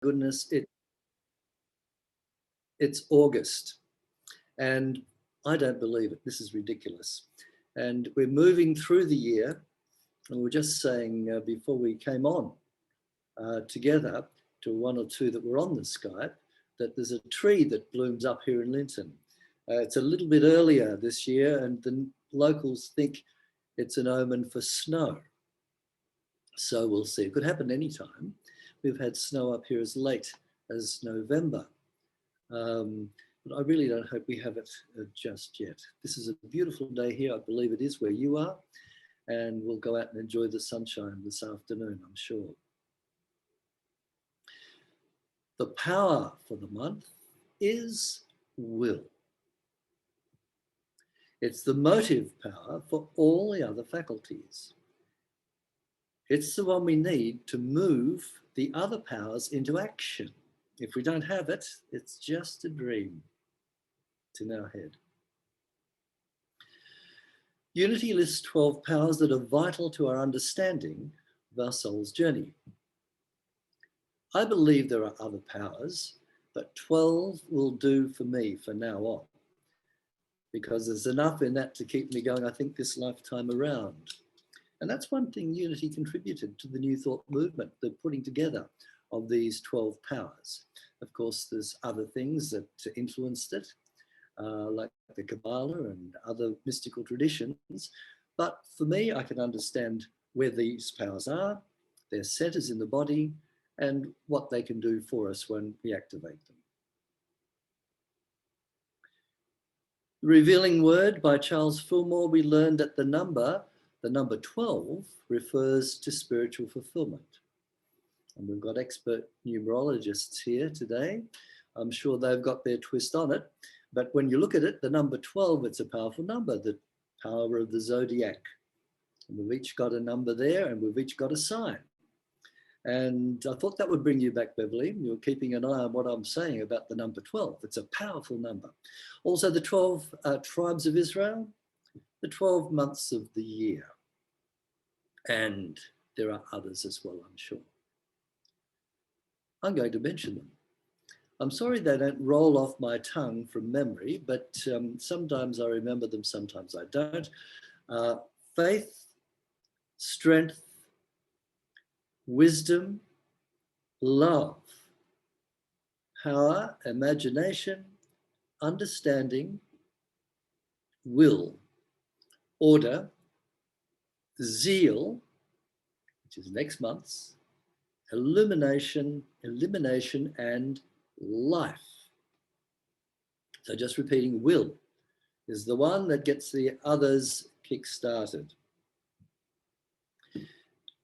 goodness, it's August, and I don't believe it. This is ridiculous. And we're moving through the year, and we were just saying before we came on together to one or two that were on the Skype, that there's a tree that blooms up here in Linton. It's a little bit earlier this year, and the locals think it's an omen for snow. So we'll see. It could happen anytime. We've had snow up here as late as November. But I really don't hope we have it just yet. This is a beautiful day here. I believe it is where you are. And we'll go out and enjoy the sunshine this afternoon, I'm sure. The power for the month is will. It's the motive power for all the other faculties. It's the one we need to move the other powers into action. If we don't have it, it's just a dream. It's in our head. Unity lists 12 powers that are vital to our understanding of our soul's journey. I believe there are other powers, but 12 will do for me for now on, because there's enough in that to keep me going, I think, this lifetime around. And that's one thing Unity contributed to the New Thought movement, the putting together of these 12 powers. Of course, there's other things that influenced it, like the Kabbalah and other mystical traditions. But for me, I can understand where these powers are, their centers in the body, and what they can do for us when we activate them. The Revealing Word by Charles Fillmore, we learned that the number 12 refers to spiritual fulfillment. And we've got expert numerologists here today. I'm sure they've got their twist on it. But when you look at it, the number 12, it's a powerful number, the power of the zodiac. And we've each got a number there, and we've each got a sign. And I thought that would bring you back, Beverly. You're keeping an eye on what I'm saying about the number 12. It's a powerful number. Also, the 12 tribes of Israel, the 12 months of the year. And there are others as well, I'm sure. I'm going to mention them. I'm sorry they don't roll off my tongue from memory, but sometimes I remember them, sometimes I don't. Faith, strength, wisdom, love, power, imagination, understanding, will, order, zeal, which is next month's, illumination, and life. So just repeating, will is the one that gets the others kick-started.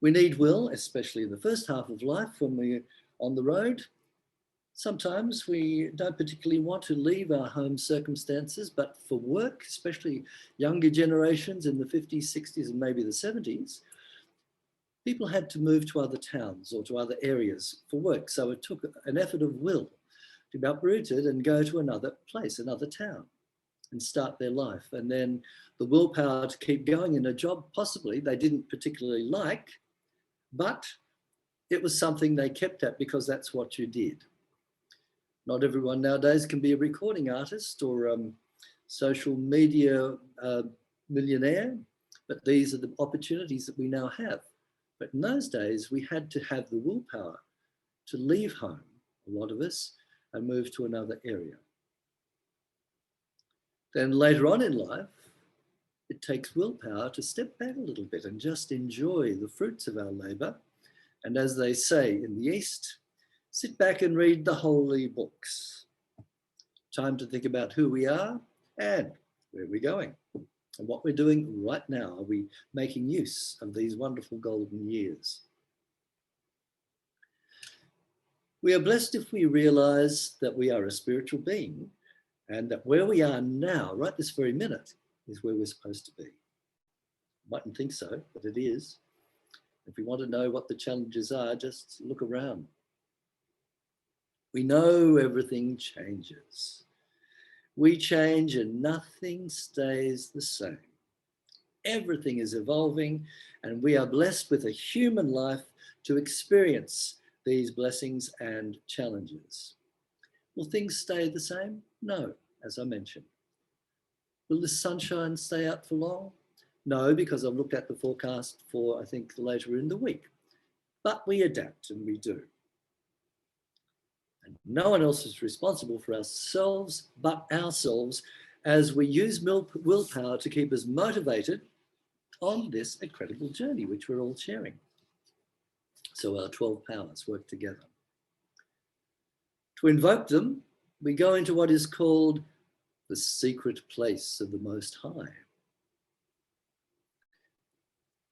We need will, especially in the first half of life when we're on the road. Sometimes we don't particularly want to leave our home circumstances, but for work, especially younger generations in the 50s, 60s, and maybe the 70s, people had to move to other towns or to other areas for work. So it took an effort of will to be uprooted and go to another place, another town, and start their life. And then the willpower to keep going in a job possibly they didn't particularly like, but it was something they kept at because that's what you did. Not everyone nowadays can be a recording artist or social media millionaire, but these are the opportunities that we now have. But in those days, we had to have the willpower to leave home, a lot of us, and move to another area. Then later on in life, it takes willpower to step back a little bit and just enjoy the fruits of our labor. And as they say in the East, sit back and read the holy books. Time to think about who we are and where we're going and what we're doing right now. Are we making use of these wonderful golden years? We are blessed if we realize that we are a spiritual being and that where we are now, right this very minute, is where we're supposed to be. Mightn't think so, but it is. If we want to know what the challenges are, just look around. We know everything changes. We change and nothing stays the same. Everything is evolving, and we are blessed with a human life to experience these blessings and challenges. Will things stay the same? No, as I mentioned. Will the sunshine stay out for long? No, because I've looked at the forecast for, I think, later in the week. But we adapt, and we do. And no one else is responsible for ourselves but ourselves, as we use willpower to keep us motivated on this incredible journey, which we're all sharing. So our 12 powers work together. To invoke them, we go into what is called the secret place of the Most High.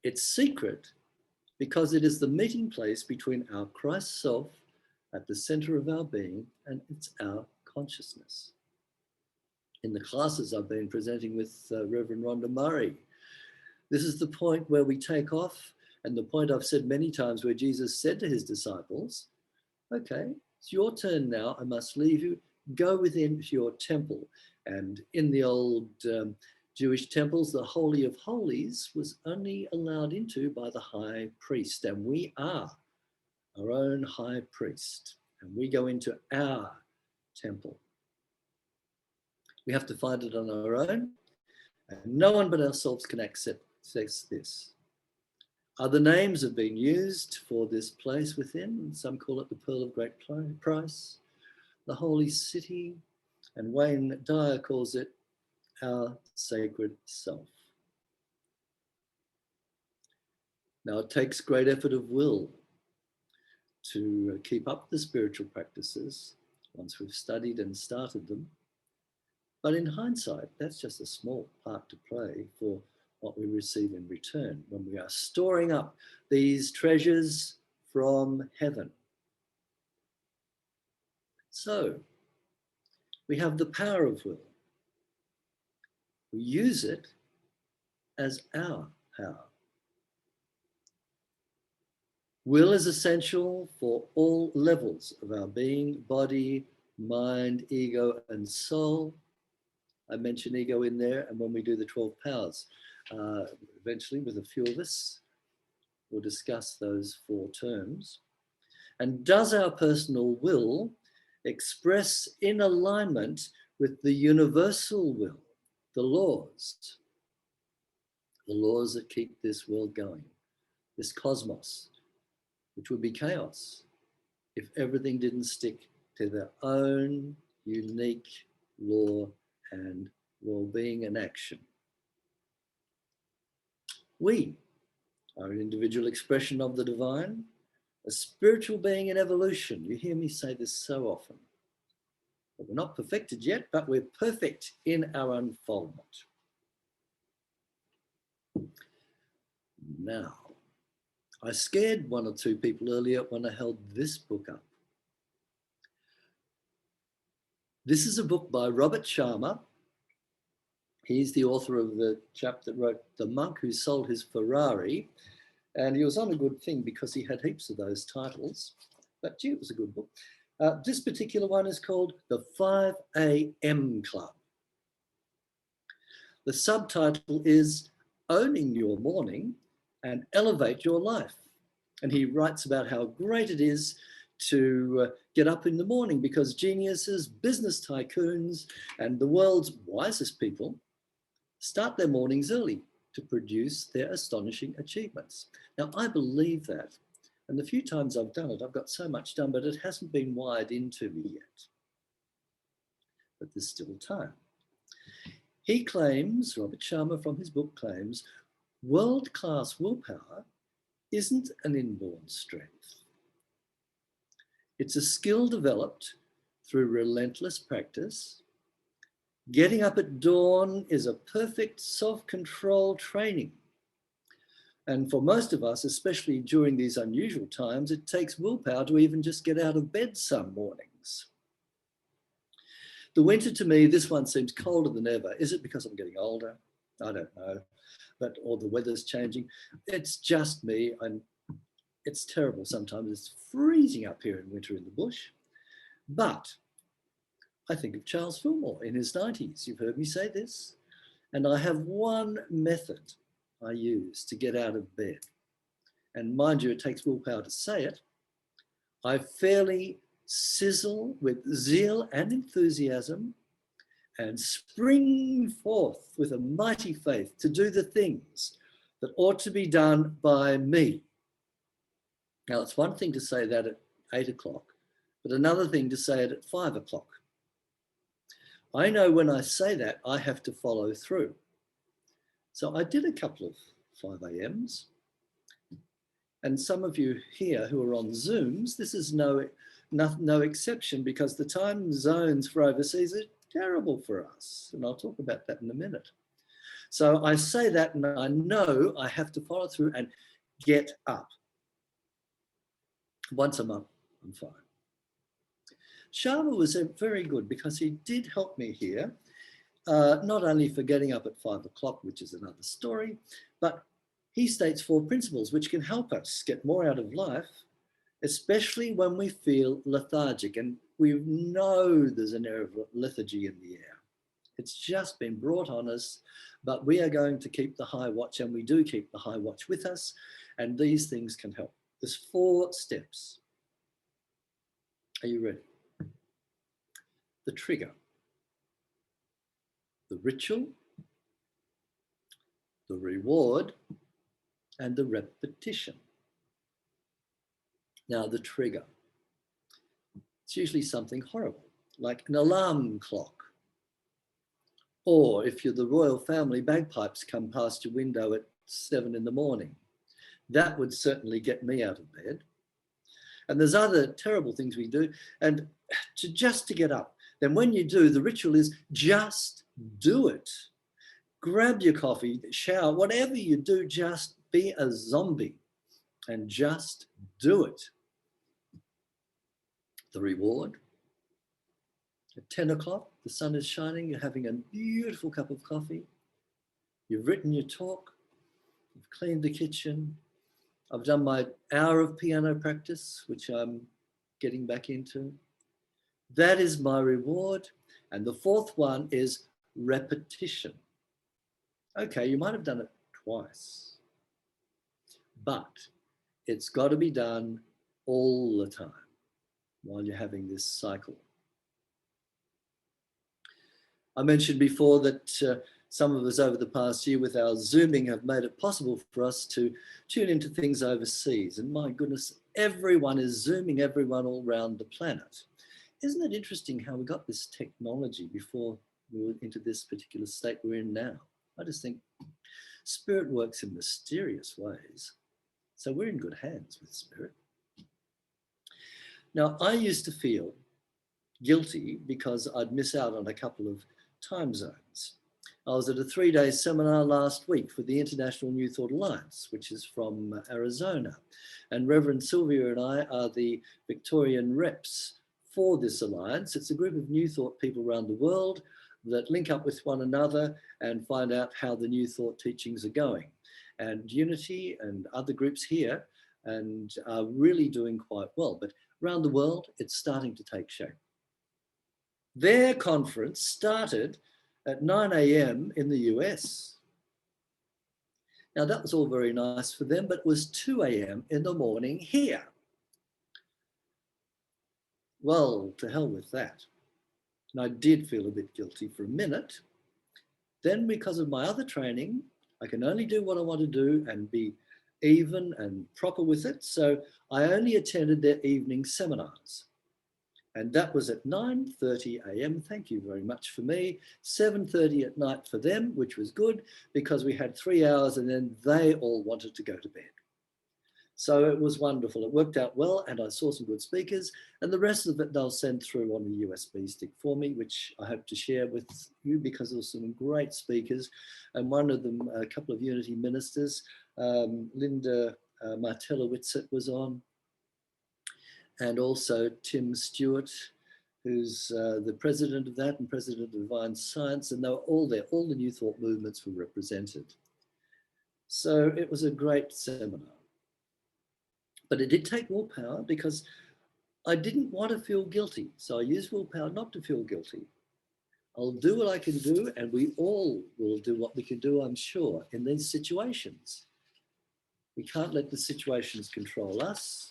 It's secret because it is the meeting place between our Christ self at the center of our being, and it's our consciousness. In the classes I've been presenting with Reverend Rhonda Murray, this is the point where we take off, and the point I've said many times where Jesus said to his disciples, okay, it's your turn now, I must leave you, go within your temple. And in the old Jewish temples, the Holy of Holies was only allowed into by the high priest, and we are our own high priest, and we go into our temple. We have to find it on our own, and no one but ourselves can access this. Other names have been used for this place within. Some call it the Pearl of Great Price, the Holy City, and Wayne Dyer calls it our sacred self. Now, it takes great effort of will to keep up the spiritual practices once we've studied and started them. But in hindsight, that's just a small part to play for what we receive in return when we are storing up these treasures from heaven. So, we have the power of will. We use it as our power. Will is essential for all levels of our being, body, mind, ego, and soul. I mention ego in there, and when we do the 12 powers, eventually with a few of us, we'll discuss those 4 terms. And does our personal will express in alignment with the universal will, the laws that keep this world going, this cosmos, which would be chaos if everything didn't stick to their own unique law and well-being and action. We are an individual expression of the divine, a spiritual being in evolution. You hear me say this so often. But we're not perfected yet, but we're perfect in our unfoldment. Now, I scared 1 or 2 people earlier when I held this book up. This is a book by Robert Sharma. He's the author of the chap that wrote The Monk Who Sold His Ferrari. And he was on a good thing because he had heaps of those titles. But gee, it was a good book. This particular one is called The 5 a.m. Club. The subtitle is Owning Your Morning and Elevate Your Life. And he writes about how great it is to get up in the morning because geniuses, business tycoons, and the world's wisest people start their mornings early to produce their astonishing achievements. Now, I believe that. And the few times I've done it, I've got so much done, but it hasn't been wired into me yet. But there's still time. He claims, Robert Sharma from his book claims, world-class willpower isn't an inborn strength. It's a skill developed through relentless practice. Getting up at dawn is a perfect self-control training. And for most of us, especially during these unusual times, it takes willpower to even just get out of bed some mornings. The winter to me, this one seems colder than ever. Is it because I'm getting older? I don't know. Or the weather's changing. It's just me. It's terrible sometimes. It's freezing up here in winter in the bush. But I think of Charles Fillmore in his 90s. You've heard me say this. And I have one method I use to get out of bed. And mind you, it takes willpower to say it. I fairly sizzle with zeal and enthusiasm and spring forth with a mighty faith to do the things that ought to be done by me. Now, it's one thing to say that at 8 o'clock, but another thing to say it at 5 o'clock. I know when I say that, I have to follow through. So I did a couple of 5 a.m.s. And some of you here who are on Zooms, this is no exception, because the time zones for overseas are terrible for us. And I'll talk about that in a minute. So I say that, and I know I have to follow through and get up. Once a month, I'm fine. Shava was very good because he did help me here, not only for getting up at 5 o'clock, which is another story, but he states 4 principles which can help us get more out of life, especially when we feel lethargic. And we know there's an air of lethargy in the air. It's just been brought on us, but we are going to keep the high watch, and we do keep the high watch with us, and these things can help. There's 4 steps. Are you ready? The trigger, the ritual, the reward, and the repetition. Now, the trigger. It's usually something horrible, like an alarm clock. Or if you're the royal family, bagpipes come past your window at 7 in the morning. That would certainly get me out of bed. And there's other terrible things we do. And just to get up. Then when you do, the ritual is just do it. Grab your coffee, shower, whatever you do, just be a zombie and just do it. The reward. At 10 o'clock, the sun is shining, you're having a beautiful cup of coffee. You've written your talk, you've cleaned the kitchen. I've done my hour of piano practice, which I'm getting back into. That is my reward. And the 4th one is repetition. Okay, you might have done it twice, but it's got to be done all the time while you're having this cycle. I mentioned before that some of us over the past year with our Zooming have made it possible for us to tune into things overseas. And my goodness, everyone is Zooming everyone all around the planet. Isn't it interesting how we got this technology before we were into this particular state we're in now? I just think Spirit works in mysterious ways. So we're in good hands with Spirit. Now, I used to feel guilty because I'd miss out on a couple of time zones. I was at a 3-day seminar last week for the International New Thought Alliance, which is from Arizona. And Reverend Sylvia and I are the Victorian reps for this alliance. It's a group of New Thought people around the world that link up with one another and find out how the New Thought teachings are going. And Unity and other groups here and are really doing quite well. But around the world, it's starting to take shape. Their conference started at 9 a.m. in the US. Now that was all very nice for them, but it was 2 a.m. in the morning here. Well, to hell with that. And I did feel a bit guilty for a minute. Then because of my other training, I can only do what I want to do and be even and proper with it. So I only attended their evening seminars. And that was at 9:30 a.m. Thank you very much for me. 7:30 at night for them, which was good because we had 3 hours and then they all wanted to go to bed. So it was wonderful. It worked out well and I saw some good speakers, and the rest of it they'll send through on a USB stick for me, which I hope to share with you because there were some great speakers. And one of them, a couple of Unity ministers, Linda Martella-Whitsett was on, and also Tim Stewart, who's the president of that and president of Divine Science, and they were all there. All the New Thought movements were represented. So it was a great seminar. But it did take willpower because I didn't want to feel guilty. So I used willpower not to feel guilty. I'll do what I can do, and we all will do what we can do, I'm sure, in these situations. We can't let the situations control us.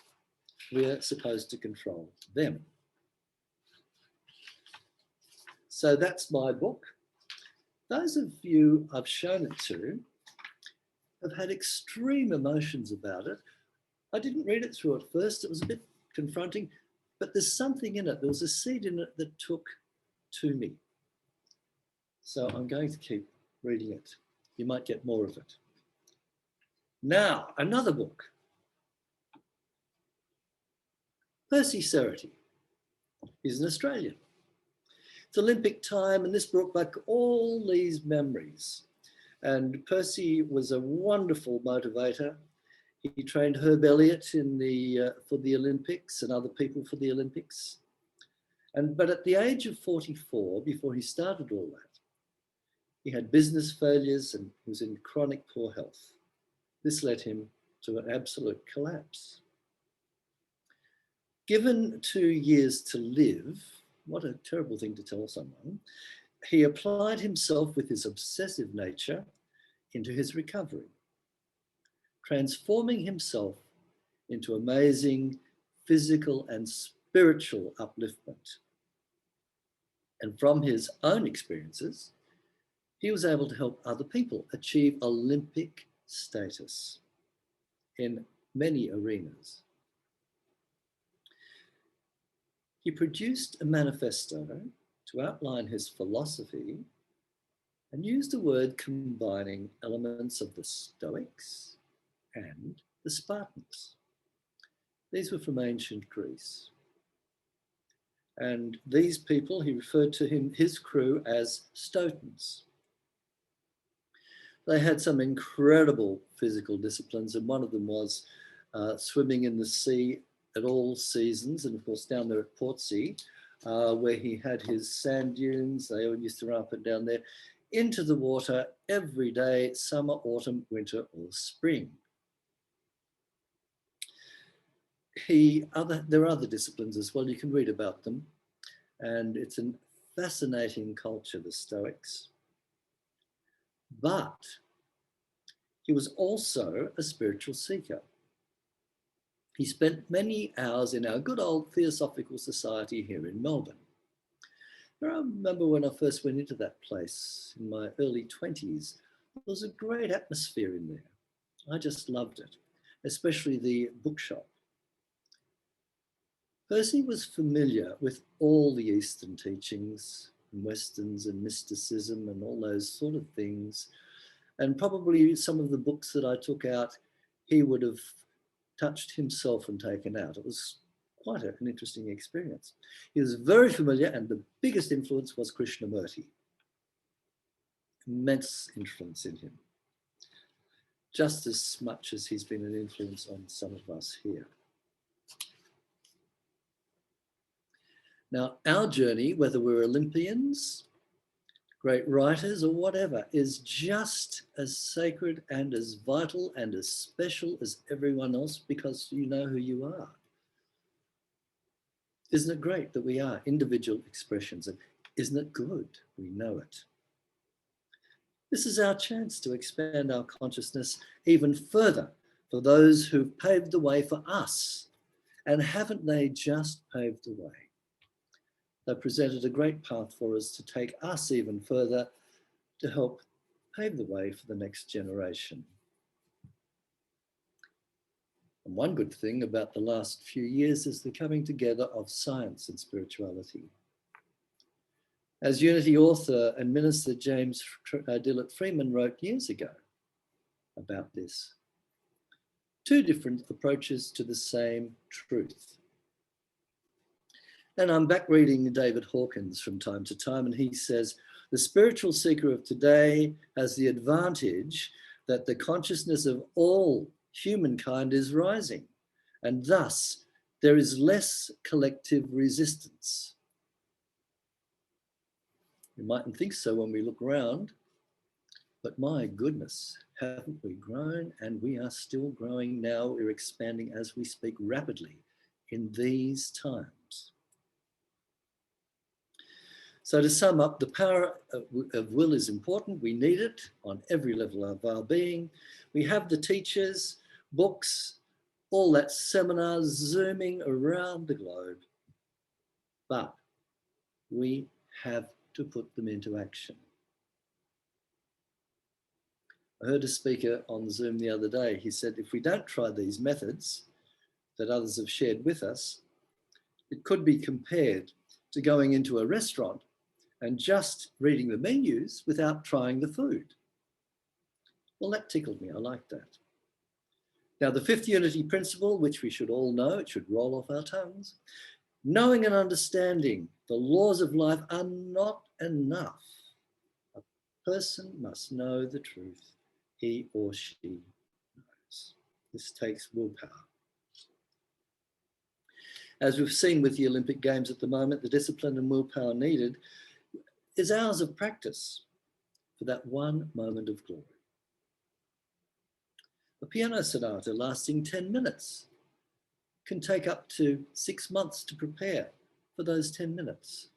we're supposed to control them. So that's my book. Those of you I've shown it to have had extreme emotions about it. I didn't read it through at first. It was a bit confronting, but there's something in it. There was a seed in it that took to me. So I'm going to keep reading it. You might get more of it. Now, another book. Percy Cerity. He's an Australian. It's Olympic time, and this brought back all these memories. And Percy was a wonderful motivator. He trained Herb Elliott for the Olympics and other people for the Olympics. But at the age of 44, before he started all that, he had business failures and was in chronic poor health. This led him to an absolute collapse. Given 2 years to live, what a terrible thing to tell someone, he applied himself with his obsessive nature into his recovery, transforming himself into amazing physical and spiritual upliftment. And from his own experiences, he was able to help other people achieve Olympic status in many arenas. He produced a manifesto to outline his philosophy and used a word combining elements of the Stoics and the Spartans. These were from ancient Greece. And these people, he referred to his crew as Stotans. They had some incredible physical disciplines, and one of them was swimming in the sea at all seasons, and of course down there at Portsea, where he had his sand dunes. They all used to run up and down there, into the water every day, summer, autumn, winter, or spring. There are other disciplines as well. You can read about them, and it's a fascinating culture, the Stoics. But he was also a spiritual seeker. He spent many hours in our good old Theosophical Society here in Melbourne. I remember when I first went into that place in my early 20s, there was a great atmosphere in there. I just loved it, especially the bookshop. Percy was familiar with all the Eastern teachings, and Westerns and mysticism and all those sort of things. And probably some of the books that I took out, he would have touched himself and taken out. It was quite an interesting experience. He was very familiar, and the biggest influence was Krishnamurti. Immense influence in him, just as much as he's been an influence on some of us here. Now, our journey, whether we're Olympians, great writers, or whatever, is just as sacred and as vital and as special as everyone else, because you know who you are. Isn't it great that we are individual expressions? And isn't it good we know it? This is our chance to expand our consciousness even further for those who've paved the way for us. And haven't they just paved the way? They presented a great path for us to take us even further to help pave the way for the next generation. And one good thing about the last few years is the coming together of science and spirituality. As Unity author and minister James Dillett Freeman wrote years ago about this, two different approaches to the same truth. And I'm back reading David Hawkins from time to time, and he says, the spiritual seeker of today has the advantage that the consciousness of all humankind is rising, and thus there is less collective resistance. You mightn't think so when we look around, but my goodness, haven't we grown? And we are still growing now. We're expanding as we speak rapidly in these times. So to sum up, the power of will is important. We need it on every level of our being. We have the teachers, books, all that seminar zooming around the globe, but we have to put them into action. I heard a speaker on Zoom the other day. He said, if we don't try these methods that others have shared with us, it could be compared to going into a restaurant and just reading the menus without trying the food. Well, that tickled me. I like that. Now, the fifth unity principle, which we should all know, it should roll off our tongues. Knowing and understanding the laws of life are not enough. A person must know the truth he or she knows. This takes willpower. As we've seen with the Olympic Games at the moment, the discipline and willpower needed is hours of practice for that one moment of glory. A piano sonata lasting 10 minutes can take up to 6 months to prepare for those 10 minutes.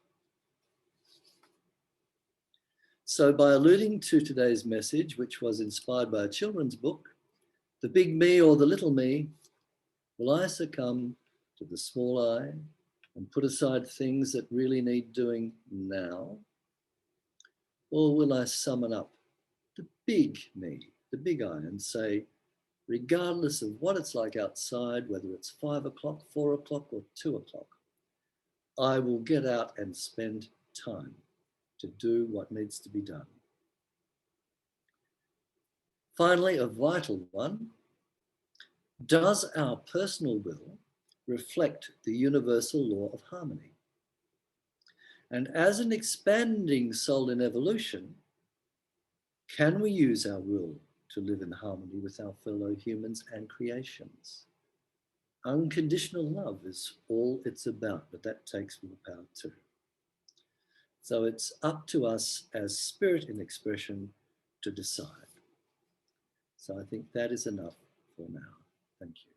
So by alluding to today's message, which was inspired by a children's book, The Big Me or the Little Me, will I succumb to the small I and put aside things that really need doing now? Or will I summon up the big me, the big I, and say, regardless of what it's like outside, whether it's 5 o'clock, 4 o'clock, or 2 o'clock, I will get out and spend time to do what needs to be done. Finally, a vital one, does our personal will reflect the universal law of harmony? And as an expanding soul in evolution, can we use our will to live in harmony with our fellow humans and creations? Unconditional love is all it's about, but that takes willpower too. So it's up to us as spirit in expression to decide. So I think that is enough for now. Thank you.